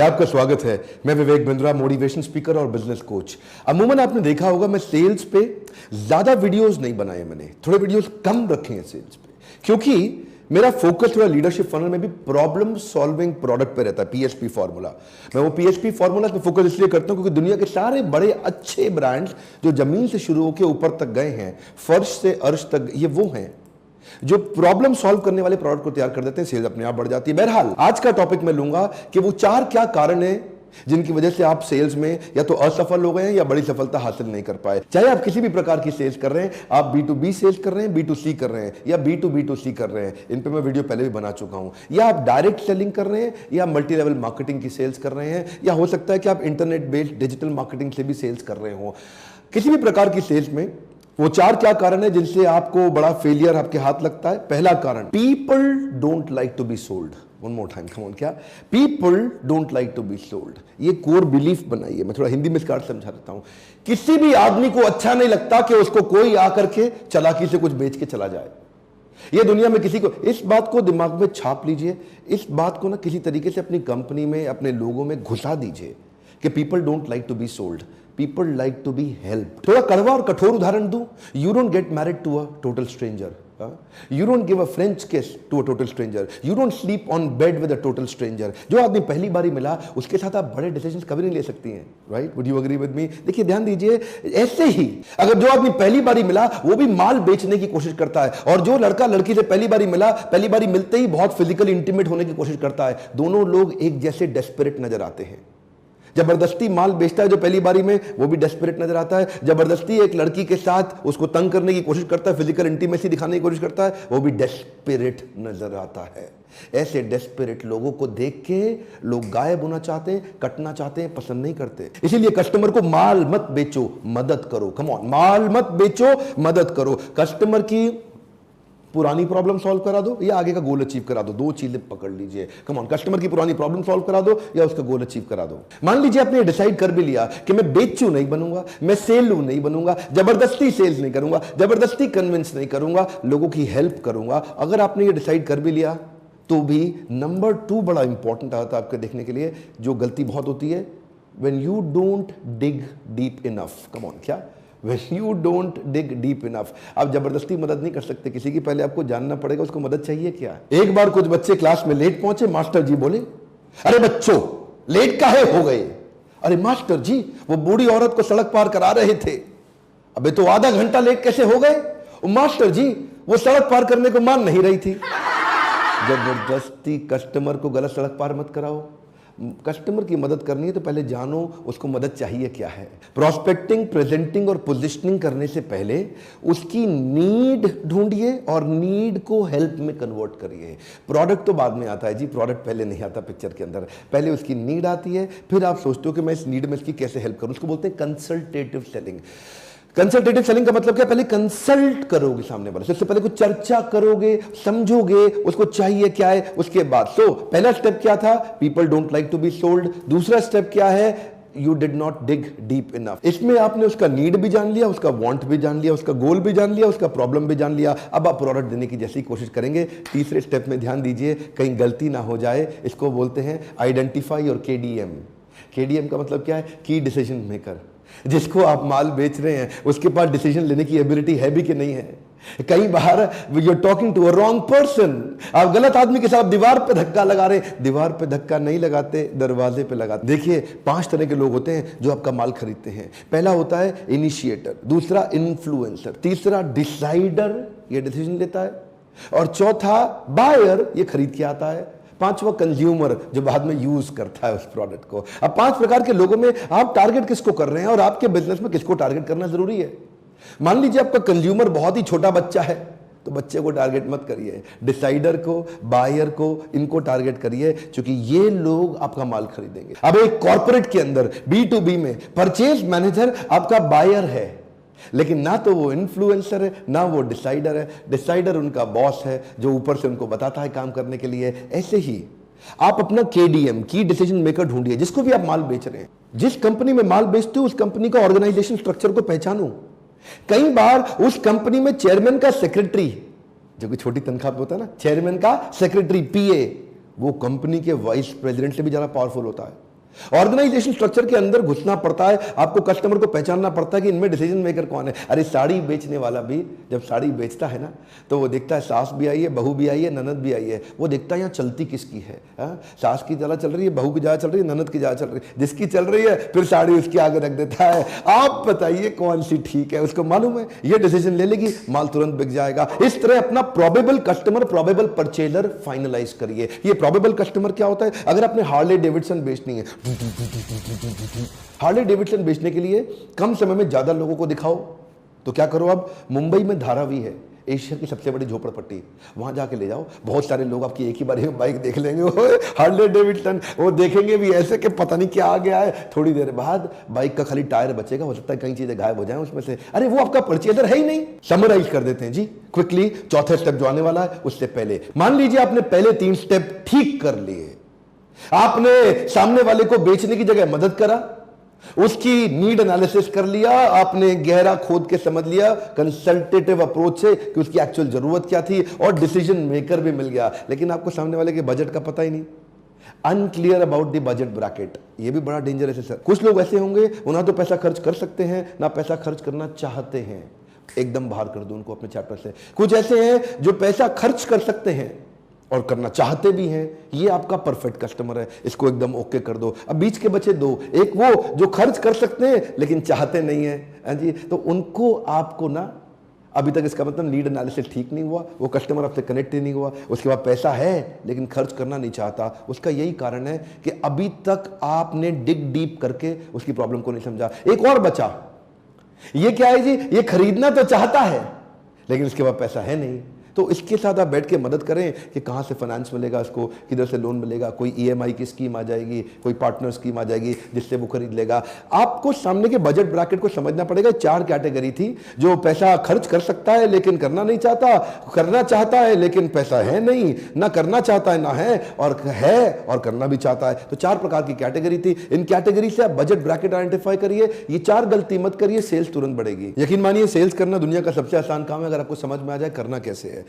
पे आपका स्वागत है। मैं विवेक बिंद्रा, मोटिवेशन स्पीकर और बिजनेस कोच। अमूमन आपने देखा होगा मैं सेल्स पे ज्यादा वीडियोस नहीं बनाए, मैंने थोड़े वीडियोस कम रखे हैं सेल्स पे, क्योंकि मेरा फोकस थोड़ा लीडरशिप फनल में भी प्रॉब्लम सॉल्विंग प्रोडक्ट पे रहता है, पीएसपी फॉर्मूला। मैं वो पीएसपी फॉर्मूला पे फोकस इसलिए करता हूं क्योंकि दुनिया के सारे बड़े अच्छे ब्रांड्स जो जमीन से शुरू होकर ऊपर तक गए हैं, फर्श से अर्श तक, ये वो हैं जो प्रॉब्लम सॉल्व करने वाले प्रोडक्ट को तैयार कर देते हैं, सेल्स अपने आप बढ़ जाती है। बहरहाल आज का टॉपिक मैं लूंगा कि वो चार क्या कारण है जिनकी वजह से आप सेल्स में या तो असफल हो गए हैं या बड़ी सफलता हासिल नहीं कर पाए। चाहे आप किसी भी प्रकार की सेल्स कर रहे हैं, आप B2B सेल्स कर रहे हैं, B2C कर रहे हैं या B2B2C कर rहे हैं, इन पे मैं वीडियो पहले भी बना चुका हूं, या आप डायरेक्ट सेलिंग कर रहे हैं या मल्टी लेवल मार्केटिंग की सेल्स कर रहे हैं, या हो सकता है कि आप इंटरनेट बेस्ड डिजिटल मार्केटिंग से भी सेल्स कर रहे हो। किसी भी प्रकार की सेल्स में वो चार क्या कारण है जिनसे आपको बड़ा फेलियर आपके हाथ लगता है। पहला कारण, people don't like to be sold. One more time, come on, क्या? People don't like to be sold. ये कोर बिलीफ बनाइए। मैं थोड़ा हिंदी में इसका अर्थ समझा देता हूं। किसी भी आदमी को अच्छा नहीं लगता कि उसको कोई आकर के चालाकी से कुछ बेच के चला जाए। ये दुनिया में किसी को, इस बात को दिमाग में छाप लीजिए, इस बात को ना किसी तरीके से अपनी कंपनी में, अपने लोगों में घुसा दीजिए कि people don't like to be sold, people like to be help. थोड़ा कड़वा और कठोर उदाहरण दूं, you don't get married to a total stranger, you don't give a French kiss to a total stranger, you don't sleep on bed with a total stranger. जो आदमी पहली बारी मिला उसके साथ आप बड़े डिसीजंस कभी नहीं ले सकती हैं, right? Would you agree with me? देखिए ध्यान दीजिए, ऐसे ही अगर जो आदमी पहली बारी मिला वो भी माल बेचने की कोशिश करता है, और जो लड़का लड़की से पहली बारी मिला, पहली बारी मिलते ही बहुत फिजिकल इंटीमेट होने की कोशिश करता है, दोनों लोग एक जैसे डेस्परेट नजर आते हैं। जबरदस्ती माल बेचता है जो पहली बारी में, वो भी डेस्परेट नजर आता है। जबरदस्ती एक लड़की के साथ उसको तंग करने की कोशिश करता है, फिजिकल इंटीमेसी दिखाने की कोशिश करता है, वो भी डेस्परेट नजर आता है। ऐसे डेस्परेट लोगों को देख के लोग गायब होना चाहते हैं, कटना चाहते हैं, पसंद नहीं करते। इसीलिए कस्टमर को माल मत बेचो, मदद करो। कम ऑन, माल मत बेचो, मदद करो। कस्टमर की पुरानी प्रॉब्लम सॉल्व करा दो या आगे का गोल अचीव करा दो, दो चीजें पकड़ लीजिए। कम ऑन, कस्टमर की पुरानी प्रॉब्लम सॉल्व करा दो या उसका गोल अचीव करा दो। मान लीजिए आपने डिसाइड कर भी लिया कि मैं बेचू नहीं बनूंगा, मैं सेलू नहीं बनूंगा, जबरदस्ती सेल्स नहीं करूंगा, जबरदस्ती कन्विंस नहीं करूंगा, लोगों की हेल्प करूंगा। अगर आपने ये डिसाइड कर भी लिया तो भी नंबर 2 बड़ा इंपॉर्टेंट आता है आपके देखने के लिए, जो गलती बहुत होती है, when you don't dig deep enough. Come on, क्या? When you don't dig deep enough। आप जबरदस्ती मदद नहीं कर सकते किसी की, पहले आपको जानना पड़ेगा उसको मदद चाहिए क्या। एक बार कुछ बच्चे क्लास में लेट पहुंचे, मास्टर जी बोले, अरे बच्चों लेट काहे हो गए? अरे मास्टर जी, वो बूढ़ी औरत को सड़क पार करा रहे थे। अबे तो आधा घंटा लेट कैसे हो गए? मास्टर जी, वो सड़क पार करने को मान नहीं रही थी। जबरदस्ती कस्टमर को गलत सड़क पार मत कराओ। कस्टमर की मदद करनी है तो पहले जानो उसको मदद चाहिए क्या है। प्रोस्पेक्टिंग, प्रेजेंटिंग और पोजीशनिंग करने से पहले उसकी नीड ढूंढिए और नीड को हेल्प में कन्वर्ट करिए। प्रोडक्ट तो बाद में आता है जी, प्रोडक्ट पहले नहीं आता पिक्चर के अंदर, पहले उसकी नीड आती है, फिर आप सोचते हो कि मैं इस नीड में इसकी कैसे हेल्प करूं। उसको बोलते हैं कंसल्टेटिव सेलिंग। कंसल्टेटिव सेलिंग का मतलब क्या? पहले कंसल्ट करोगे सामने वाले से, उससे पहले कुछ चर्चा करोगे, समझोगे उसको चाहिए क्या है, उसके बाद। तो पहला स्टेप क्या था? People don't like to be sold. दूसरा स्टेप क्या है? You did not dig deep enough. इसमें आपने उसका नीड भी जान लिया, उसका वांट भी जान लिया, उसका गोल भी जान लिया, उसका प्रॉब्लम भी जान लिया। अब आप प्रोडक्ट देने की जैसी कोशिश करेंगे। तीसरे स्टेप में ध्यान दीजिए, कहीं गलती ना हो जाए। इसको बोलते हैं आइडेंटिफाई और KDM। KDM का मतलब क्या है? की डिसीजन मेकर। जिसको आप माल बेच रहे हैं उसके पास डिसीजन लेने की एबिलिटी है भी कि नहीं है। कई बार you are talking to a wrong person, आप गलत आदमी के साथ दीवार पे धक्का लगा रहे हैं। दीवार पे धक्का नहीं लगाते, दरवाजे पे लगाते। देखिए 5 तरह के लोग होते हैं जो आपका माल खरीदते हैं। पहला होता है इनिशिएटर, दूसरा इन्फ्लुएंसर, तीसरा डिसाइडर, ये डिसीजन लेता है, और चौथा बायर, ये खरीद के आता है, पांचवा कंज्यूमर, जो बाद में यूज करता है उस प्रोडक्ट को। अब 5 प्रकार के लोगों में आप टारगेट किसको कर रहे हैं और आपके बिजनेस में किसको टारगेट करना जरूरी है। मान लीजिए आपका कंज्यूमर बहुत ही छोटा बच्चा है तो बच्चे को टारगेट मत करिए, डिसाइडर को, बायर को, इनको टारगेट करिए, क्योंकि ये लोग आपका माल खरीदेंगे। अब एक कॉर्पोरेट के अंदर B2B में परचेज मैनेजर आपका बायर है, लेकिन ना तो वो इन्फ्लुएंसर है ना वो डिसाइडर है। डिसाइडर उनका बॉस है जो ऊपर से उनको बताता है काम करने के लिए। ऐसे ही आप अपना KDM, की डिसीजन मेकर ढूंढिए। जिसको भी आप माल बेच रहे हैं, जिस कंपनी में माल बेचते हो उस कंपनी का ऑर्गेनाइजेशन स्ट्रक्चर को पहचानो। कई बार उस कंपनी में चेयरमैन का सेक्रेटरी, जो कि छोटी तनख्वाह पे होता है ना, चेयरमैन का सेक्रेटरी PA, वो कंपनी के वाइस प्रेसिडेंट से भी ज्यादा पावरफुल होता है। ऑर्गेनाइजेशन स्ट्रक्चर के अंदर घुसना पड़ता है, आपको कस्टमर को पहचानना पड़ता है कि इनमें डिसीजन मेकर कौन है। अरे साड़ी बेचने वाला भी जब साड़ी बेचता है ना, तो वो देखता है सास भी आई है, बहू भी आई है, ननद भी आई है, वो देखता है यहाँ चलती किसकी है। सास की ज़्यादा चल रही है, बहू की ज़्यादा चल रही है, ननद की ज़्यादा चल रही है, जिसकी चल रही है फिर साड़ी उसके आगे रख देता है। आप बताइए कौन सी ठीक है, उसको मालूम है ये डिसीजन ले लेगी, माल तुरंत बिक जाएगा। इस तरह अपना probable customer, probable purchaser finalise करिए। ये प्रोबेबल कस्टमर क्या होता है? अगर आपने हार्ले डेविडसन बेचनी है, हार्ले डेविडसन बेचने के लिए कम समय में ज्यादा लोगों को दिखाओ, तो क्या करो, अब मुंबई में धारावी है, एशिया की सबसे बड़ी झोपड़पट्टी, वहां जाके ले जाओ। बहुत सारे लोग आपकी एक ही बार बाइक देख लेंगे, वो हार्ले डेविडसन, वो देखेंगे भी ऐसे कि पता नहीं क्या आ गया है। थोड़ी देर बाद बाइक का खाली टायर बचेगा, हो सकता है कई चीजें गायब हो जाएं उसमें से। अरे वो आपका परचेजर है ही नहीं। समराइज कर देते हैं जी क्विकली, चौथे स्टेप जो आने वाला है उससे पहले मान लीजिए आपने पहले 3 स्टेप ठीक कर लिए। आपने सामने वाले को बेचने की जगह मदद करा, उसकी नीड एनालिसिस कर लिया, आपने गहरा खोद के समझ लिया कंसल्टेटिव अप्रोच से कि उसकी एक्चुअल जरूरत क्या थी, और डिसीजन मेकर भी मिल गया। लेकिन आपको सामने वाले के बजट का पता ही नहीं, unclear about the budget bracket. ये भी बड़ा डेंजरस है सर। कुछ लोग ऐसे होंगे, वो ना तो पैसा खर्च कर सकते हैं ना पैसा खर्च करना चाहते हैं, एकदम बाहर कर दो उनको अपने चैप्टर से। कुछ ऐसे हैं जो पैसा खर्च कर सकते हैं और करना चाहते भी हैं, ये आपका परफेक्ट कस्टमर है, इसको एकदम ओके कर दो। अब बीच के बचे 2, एक वो जो खर्च कर सकते हैं लेकिन चाहते नहीं है जी, तो उनको आपको ना, अभी तक इसका मतलब नीड एनालिसिस ठीक नहीं हुआ, वो कस्टमर आपसे कनेक्ट ही नहीं हुआ, उसके बाद पैसा है लेकिन खर्च करना नहीं चाहता। उसका यही कारण है कि अभी तक आपने डिग डीप करके उसकी प्रॉब्लम को नहीं समझा। एक और बचा, ये क्या है जी, ये खरीदना तो चाहता है लेकिन इसके बाद पैसा है नहीं। तो इसके साथ आप बैठ के मदद करें कि कहाँ से फाइनेंस मिलेगा, इसको किधर से लोन मिलेगा, कोई ईएमआई की स्कीम आ जाएगी, कोई पार्टनर स्कीम आ जाएगी जिससे वो खरीद लेगा। आपको सामने के बजट ब्रैकेट को समझना पड़ेगा। 4 कैटेगरी थी, जो पैसा खर्च कर सकता है लेकिन करना नहीं चाहता, करना चाहता है लेकिन पैसा है नहीं, ना करना चाहता है ना है और करना भी चाहता है। तो 4 प्रकार की कैटेगरी थी। इन कैटेगरी से आप बजट ब्रैकेट आइडेंटिफाई करिए, ये 4 गलती मत करिए, सेल्स तुरंत बढ़ेगी। यकीन मानिए सेल्स करना दुनिया का सबसे आसान काम है, अगर आपको समझ में आ जाए करना कैसे है।